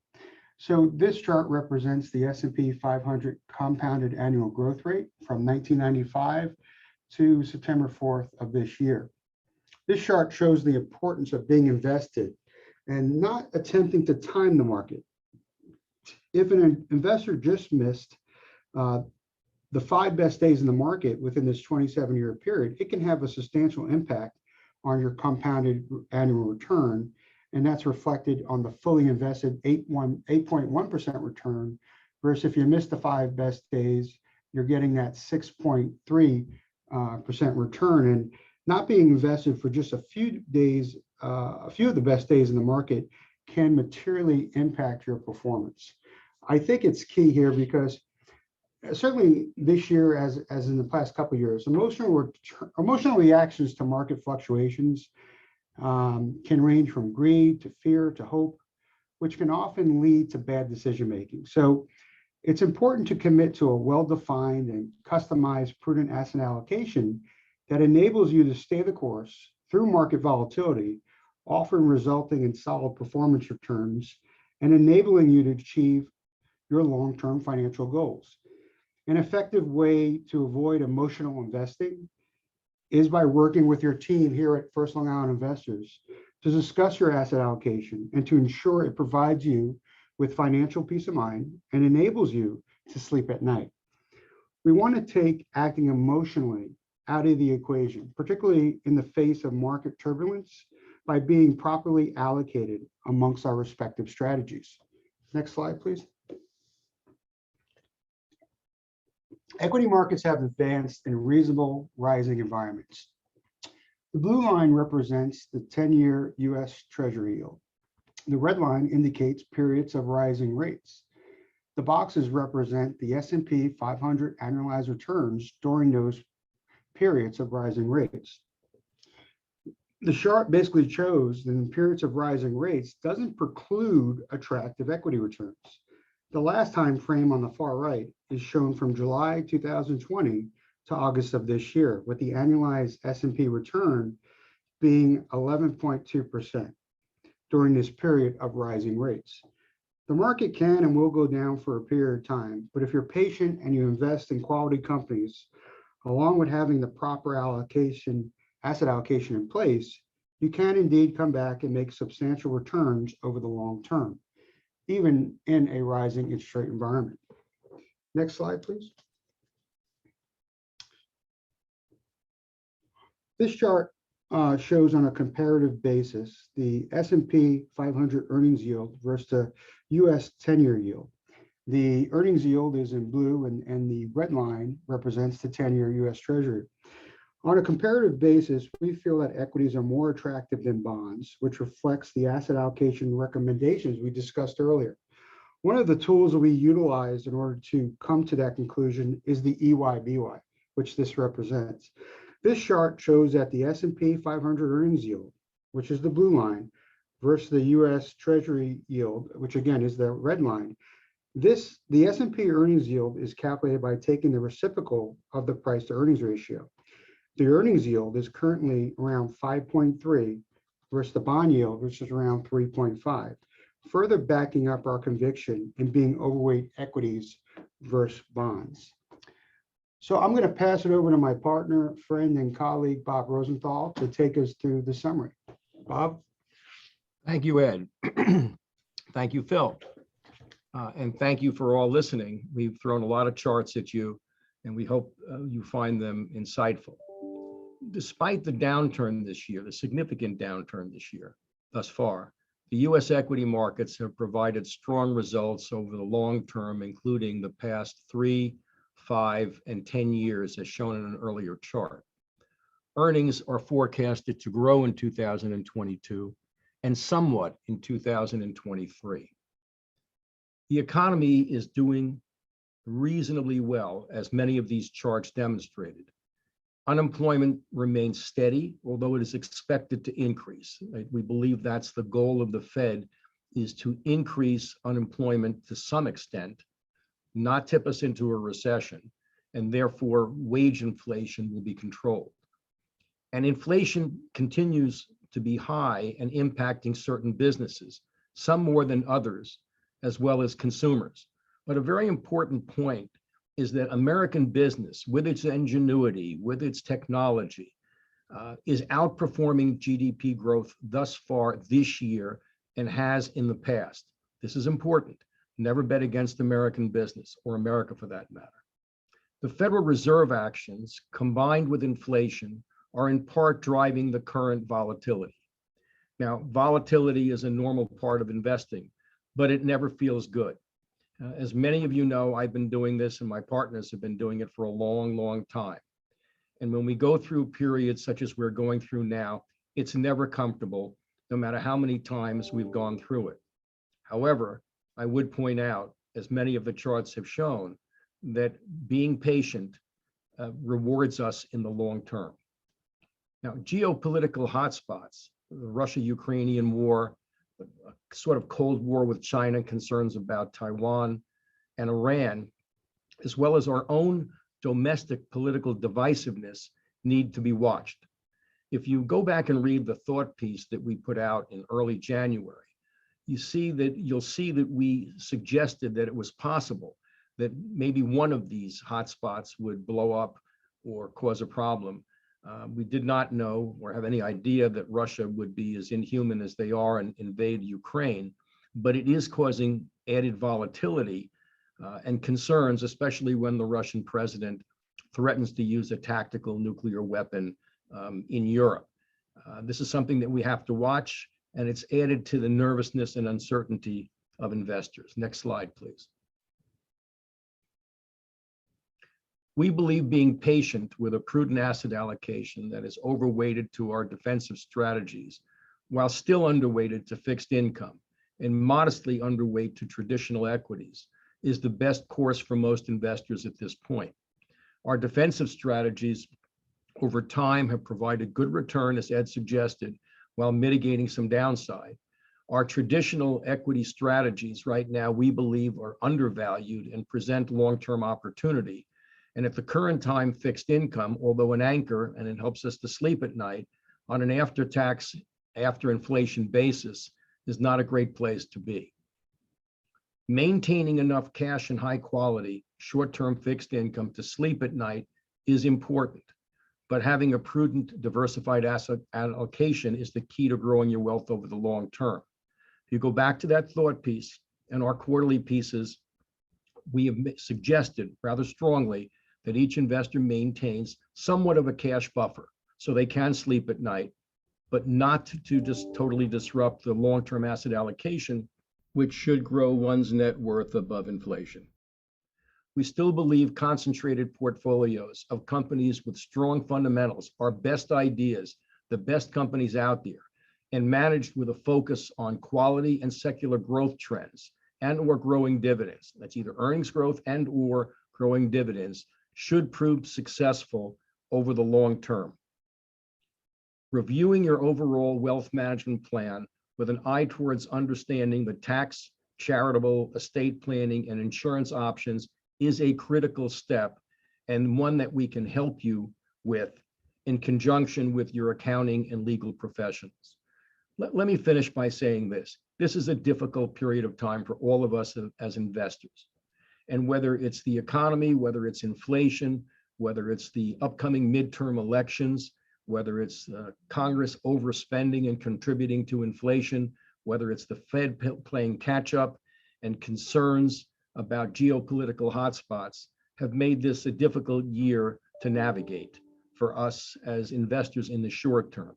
Speaker 4: So this chart represents the S&P 500 compounded annual growth rate from 1995 to September 4th of this year. This chart shows the importance of being invested and not attempting to time the market. If an investor just missed the 5 best days in the market within this 27-year period, it can have a substantial impact on your compounded annual return, and that's reflected on the fully invested 8.1% return, versus if you missed the 5 best days, you're getting that 6.3% return. And not being invested for just a few days, a few of the best days in the market can materially impact your performance. I think it's key here because certainly this year, as in the past couple of years, emotional reactions to market fluctuations can range from greed to fear to hope, which can often lead to bad decision making. So it's important to commit to a well-defined and customized prudent asset allocation that enables you to stay the course through market volatility, often resulting in solid performance returns and enabling you to achieve your long-term financial goals. An effective way to avoid emotional investing is by working with your team here at First Long Island Investors to discuss your asset allocation and to ensure it provides you with financial peace of mind and enables you to sleep at night. We want to take acting emotionally out of the equation, particularly in the face of market turbulence, by being properly allocated amongst our respective strategies. Next slide, please. Equity markets have advanced in reasonable rising environments. The blue line represents the 10-year US Treasury yield. The red line indicates periods of rising rates. The boxes represent the S&P 500 annualized returns during those periods of rising rates. The chart basically shows that in periods of rising rates doesn't preclude attractive equity returns. The last time frame on the far right is shown from July 2020 to August of this year, with the annualized S&P return being 11.2% during this period of rising rates. The market can and will go down for a period of time, but if you're patient and you invest in quality companies, along with having the proper asset allocation in place, you can indeed come back and make substantial returns over the long term, even in a rising interest rate environment. Next slide, please. This chart shows on a comparative basis the S&P 500 earnings yield versus the US 10-year yield. The earnings yield is in blue and the red line represents the 10-year US Treasury. On a comparative basis, we feel that equities are more attractive than bonds, which reflects the asset allocation recommendations we discussed earlier. One of the tools that we utilize in order to come to that conclusion is the EYBY, which this represents. This chart shows that the S&P 500 earnings yield, which is the blue line, versus the US Treasury yield, which again is the red line. The S&P earnings yield is calculated by taking the reciprocal of the price to earnings ratio. The earnings yield is currently around 5.3 versus the bond yield, which is around 3.5, further backing up our conviction in being overweight equities versus bonds. So I'm going to pass it over to my partner, friend, and colleague, Bob Rosenthal, to take us through the summary. Bob?
Speaker 2: Thank you, Ed. Thank you, Phil. And thank you for all listening. We've thrown a lot of charts at you, and we hope you find them insightful. Despite the downturn this year, the significant downturn this year thus far, the U.S. equity markets have provided strong results over the long term, including the past 3, 5, and 10 years, as shown in an earlier chart. Earnings are forecasted to grow in 2022 and somewhat in 2023. The economy is doing reasonably well, as many of these charts demonstrated. Unemployment remains steady, although it is expected to increase. We believe that's the goal of the Fed, is to increase unemployment to some extent, not tip us into a recession, and therefore wage inflation will be controlled. And inflation continues to be high and impacting certain businesses, some more than others, as well as consumers. But a very important point is that American business, with its ingenuity, with its technology, is outperforming GDP growth thus far this year and has in the past. This is important. Never bet against American business, or America for that matter. The Federal Reserve actions, combined with inflation, are in part driving the current volatility. Now, volatility is a normal part of investing, but it never feels good. As many of you know, I've been doing this and my partners have been doing it for a long, long time. And when we go through periods such as we're going through now, it's never comfortable, no matter how many times we've gone through it. However, I would point out, as many of the charts have shown, that being patient rewards us in the long term. Now, geopolitical hotspots, the Russia-Ukrainian war, a sort of Cold War with China, concerns about Taiwan and Iran, as well as our own domestic political divisiveness, need to be watched. If you go back and read the thought piece that we put out in early January, you'll see that we suggested that it was possible that maybe one of these hotspots would blow up or cause a problem. We did not know or have any idea that Russia would be as inhuman as they are and invade Ukraine, but it is causing added volatility and concerns, especially when the Russian president threatens to use a tactical nuclear weapon in Europe. This is something that we have to watch, and it's added to the nervousness and uncertainty of investors. Next slide, please. We believe being patient with a prudent asset allocation that is overweighted to our defensive strategies, while still underweighted to fixed income and modestly underweight to traditional equities, is the best course for most investors at this point. Our defensive strategies over time have provided good return, as Ed suggested, while mitigating some downside. Our traditional equity strategies right now, we believe, are undervalued and present long-term opportunity. And at the current time, fixed income, although an anchor and it helps us to sleep at night, on an after-tax, after-inflation basis, is not a great place to be. Maintaining enough cash and high quality, short-term fixed income to sleep at night is important, but having a prudent, diversified asset allocation is the key to growing your wealth over the long term. If you go back to that thought piece and our quarterly pieces, we have suggested rather strongly that each investor maintains somewhat of a cash buffer so they can sleep at night, but not to just totally disrupt the long-term asset allocation, which should grow one's net worth above inflation. We still believe concentrated portfolios of companies with strong fundamentals are best ideas, the best companies out there, and managed with a focus on quality and secular growth trends and or growing dividends. That's either earnings growth and or growing dividends, should prove successful over the long term. Reviewing your overall wealth management plan with an eye towards understanding the tax, charitable, estate planning, and insurance options is a critical step, and one that we can help you with in conjunction with your accounting and legal professionals. Let me finish by saying this. This is a difficult period of time for all of us as investors. And whether it's the economy, whether it's inflation, whether it's the upcoming midterm elections, whether it's Congress overspending and contributing to inflation, whether it's the Fed playing catch up, and concerns about geopolitical hotspots, have made this a difficult year to navigate for us as investors in the short term.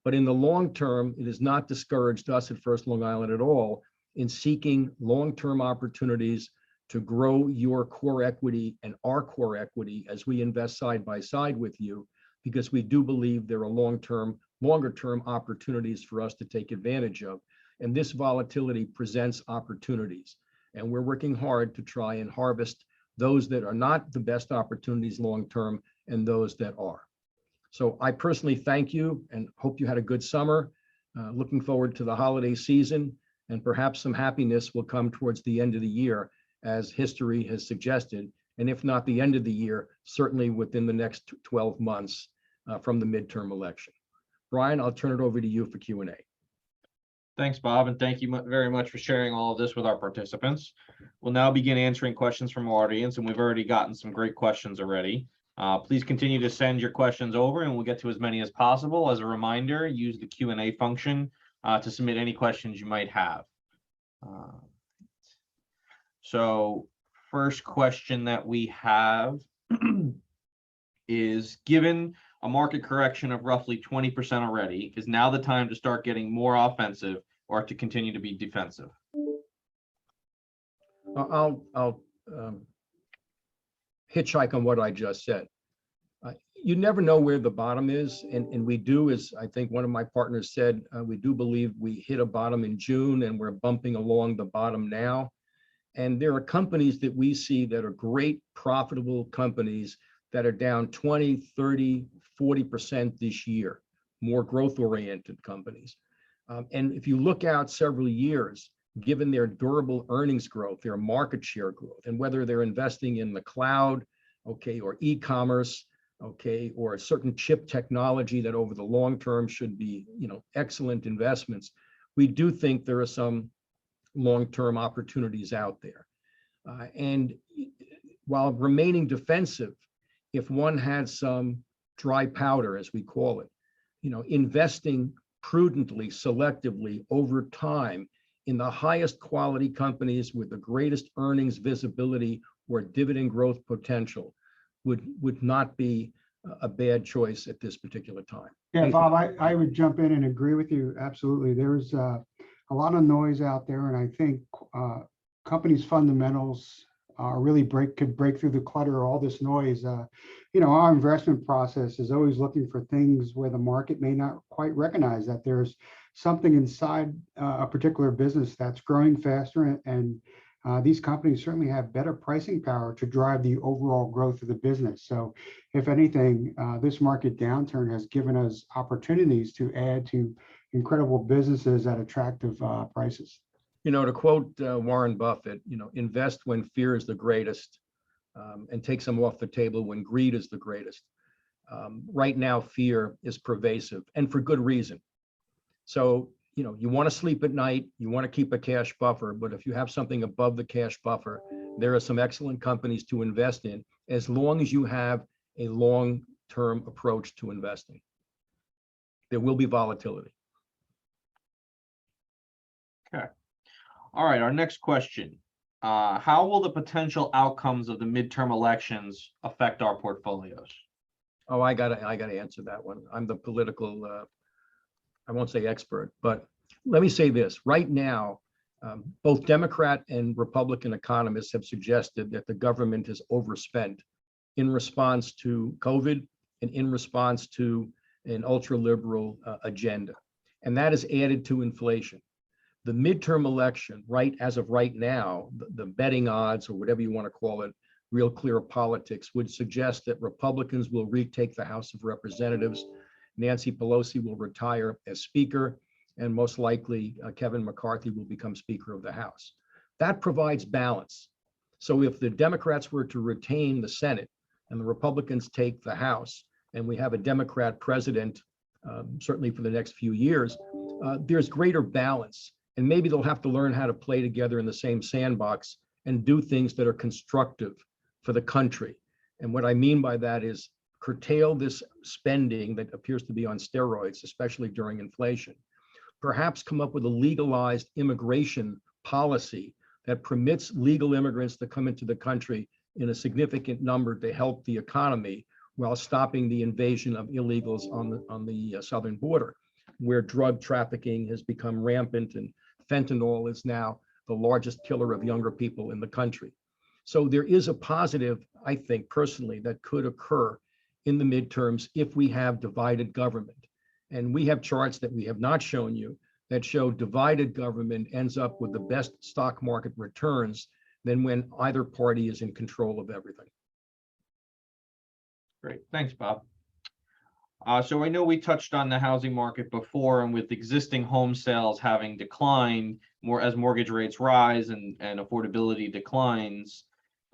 Speaker 2: But in the long term, it has not discouraged us at First Long Island at all in seeking long-term opportunities to grow your core equity and our core equity as we invest side by side with you, because we do believe there are longer term opportunities for us to take advantage of. And this volatility presents opportunities. And we're working hard to try and harvest those that are not the best opportunities long term and those that are. So I personally thank you and hope you had a good summer. Looking forward to the holiday season, and perhaps some happiness will come towards the end of the year, as history has suggested, and if not the end of the year, certainly within the next 12 months from the midterm election. Brian, I'll turn it over to you for Q&A.
Speaker 1: Thanks, Bob, and thank you very much for sharing all of this with our participants. We'll now begin answering questions from our audience, and we've already gotten some great questions already. Please continue to send your questions over, and we'll get to as many as possible. As a reminder, use the Q&A function to submit any questions you might have. So first question that we have is, given a market correction of roughly 20% already, is now the time to start getting more offensive or to continue to be defensive?
Speaker 2: I'll hitchhike on what I just said. You never know where the bottom is, and we do, as I think one of my partners said, we do believe we hit a bottom in June and we're bumping along the bottom now. And there are companies that we see that are great, profitable companies that are down 20, 30, 40% this year, more growth-oriented companies. And if you look out several years, given their durable earnings growth, their market share growth, and whether they're investing in the cloud, okay, or e-commerce, okay, or a certain chip technology that over the long term should be, excellent investments, we do think there are some long-term opportunities out there. And while remaining defensive, if one had some dry powder, as we call it, investing prudently, selectively over time in the highest quality companies with the greatest earnings visibility or dividend growth potential would not be a bad choice at this particular time.
Speaker 4: Yeah, Bob, I would jump in and agree with you. Absolutely. There's a lot of noise out there, and I think companies' fundamentals really could break through the clutter, all this noise. Our investment process is always looking for things where the market may not quite recognize that there's something inside a particular business that's growing faster, and these companies certainly have better pricing power to drive the overall growth of the business. So if anything, this market downturn has given us opportunities to add to incredible businesses at attractive prices.
Speaker 2: To quote Warren Buffett, invest when fear is the greatest, and take some off the table when greed is the greatest. Right now, fear is pervasive, and for good reason. So, you want to sleep at night, you want to keep a cash buffer, but if you have something above the cash buffer, there are some excellent companies to invest in, as long as you have a long-term approach to investing. There will be volatility.
Speaker 1: Okay. All right, our next question. How will the potential outcomes of the midterm elections affect our portfolios?
Speaker 2: Oh, I gotta answer that one. I'm the political, I won't say expert, but let me say this. Right now, both Democrat and Republican economists have suggested that the government is overspent in response to COVID and in response to an ultra-liberal agenda. And that has added to inflation. The midterm election, as of right now, the betting odds, or whatever you want to call it, real clear politics, would suggest that Republicans will retake the House of Representatives. Nancy Pelosi will retire as Speaker, and most likely Kevin McCarthy will become Speaker of the House. That provides balance. So if the Democrats were to retain the Senate and the Republicans take the House, and we have a Democrat president, certainly for the next few years, there's greater balance. And maybe they'll have to learn how to play together in the same sandbox and do things that are constructive for the country. And what I mean by that is curtail this spending that appears to be on steroids, especially during inflation. Perhaps come up with a legalized immigration policy that permits legal immigrants to come into the country in a significant number to help the economy while stopping the invasion of illegals on the southern border, where drug trafficking has become rampant and fentanyl is now the largest killer of younger people in the country. So there is a positive, I think personally, that could occur in the midterms if we have divided government. And we have charts that we have not shown you that show divided government ends up with the best stock market returns than when either party is in control of everything.
Speaker 1: Great, thanks, Bob. So I know we touched on the housing market before, and with existing home sales having declined more as mortgage rates rise and affordability declines,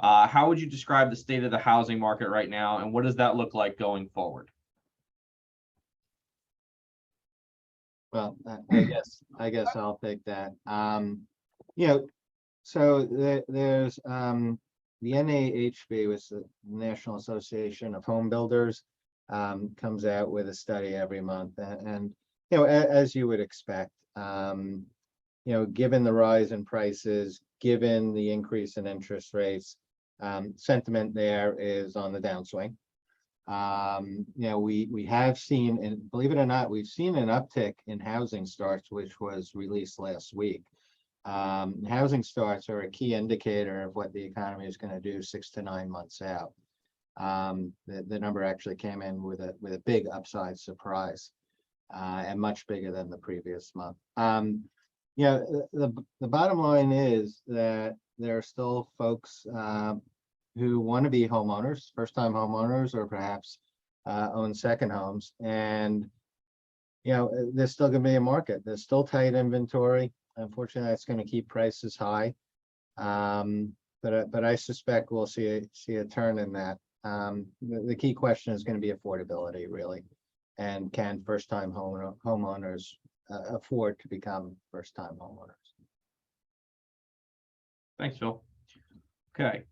Speaker 1: how would you describe the state of the housing market right now, and what does that look like going forward?
Speaker 3: Well, I guess I'll take that. So there's the NAHB, was the National Association of Home Builders, comes out with a study every month, and as you would expect, given the rise in prices, given the increase in interest rates, sentiment there is on the downswing. We have seen, and believe it or not, we've seen an uptick in housing starts, which was released last week. Housing starts are a key indicator of what the economy is going to do 6 to 9 months out. The number actually came in with a big upside surprise, and much bigger than the previous month. The bottom line is that there are still folks who want to be homeowners, first-time homeowners, or perhaps own second homes, and there's still going to be a market. There's still tight inventory. Unfortunately, that's going to keep prices high, but I suspect we'll see a turn in that. The key question is going to be affordability, really, and can first-time homeowners afford to become first-time homeowners?
Speaker 1: Thanks, Phil. Okay.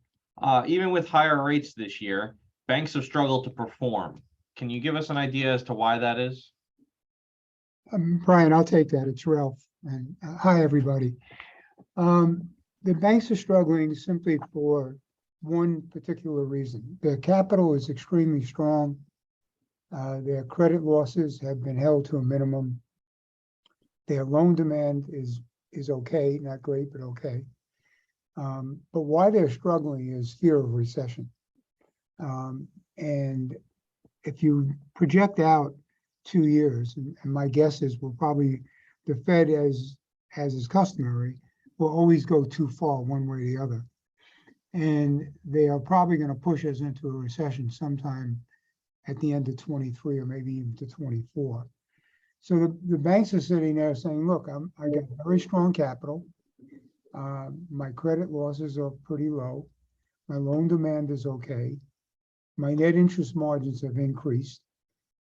Speaker 1: Even with higher rates this year, banks have struggled to perform. Can you give us an idea as to why that is?
Speaker 5: Brian, I'll take that. It's Ralph. And hi, everybody. The banks are struggling simply for one particular reason. Their capital is extremely strong. Their credit losses have been held to a minimum. Their loan demand is is okay, not great, but okay. But why they're struggling is fear of recession. And if you project out 2 years, and my guess is the Fed, as is customary, will always go too far one way or the other. And they are probably going to push us into a recession sometime at the end of 23 or maybe even to 24. So the banks are sitting there saying, look, I got very strong capital. My credit losses are pretty low. My loan demand is okay. My net interest margins have increased.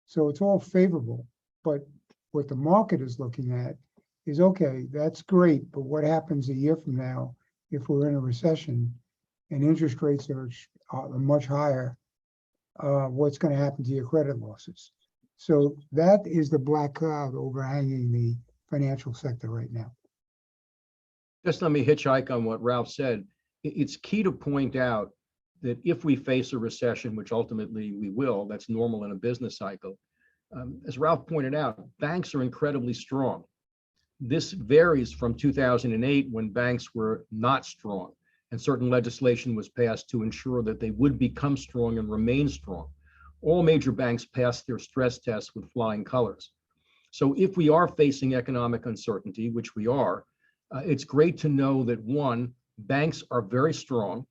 Speaker 5: So it's all favorable. But what the market is looking at is, okay, that's great, but what happens a year from now if we're in a recession and interest rates are much higher? What's going to happen to your credit losses? So that is the black cloud overhanging the financial sector right now.
Speaker 2: Just let me hitchhike on what Ralph said. It's key to point out that if we face a recession, which ultimately we will, that's normal in a business cycle. As Ralph pointed out, banks are incredibly strong. This varies from 2008 when banks were not strong and certain legislation was passed to ensure that they would become strong and remain strong. All major banks passed their stress tests with flying colors. So if we are facing economic uncertainty, which we are, it's great to know that one, banks are very strong,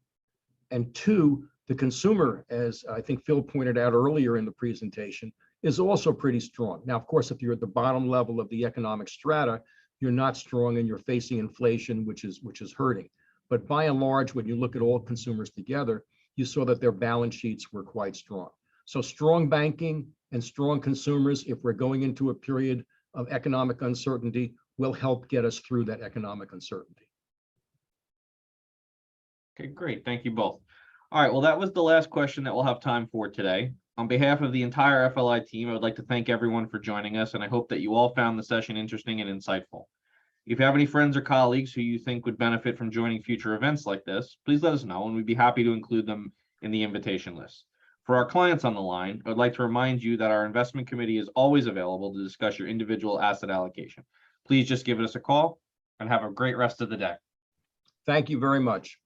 Speaker 2: and two, the consumer, as I think Phil pointed out earlier in the presentation, is also pretty strong. Now, of course, if you're at the bottom level of the economic strata, you're not strong and you're facing inflation, which is hurting. But by and large, when you look at all consumers together, you saw that their balance sheets were quite strong. So strong banking and strong consumers, if we're going into a period of economic uncertainty, will help get us through that economic uncertainty.
Speaker 1: Okay, great. Thank you both. All right, well, that was the last question that we'll have time for today. On behalf of the entire FLI team, I would like to thank everyone for joining us, and I hope that you all found the session interesting and insightful. If you have any friends or colleagues who you think would benefit from joining future events like this, please let us know, and we'd be happy to include them in the invitation list. For our clients on the line, I would like to remind you that our investment committee is always available to discuss your individual asset allocation. Please just give us a call and have a great rest of the day.
Speaker 2: Thank you very much.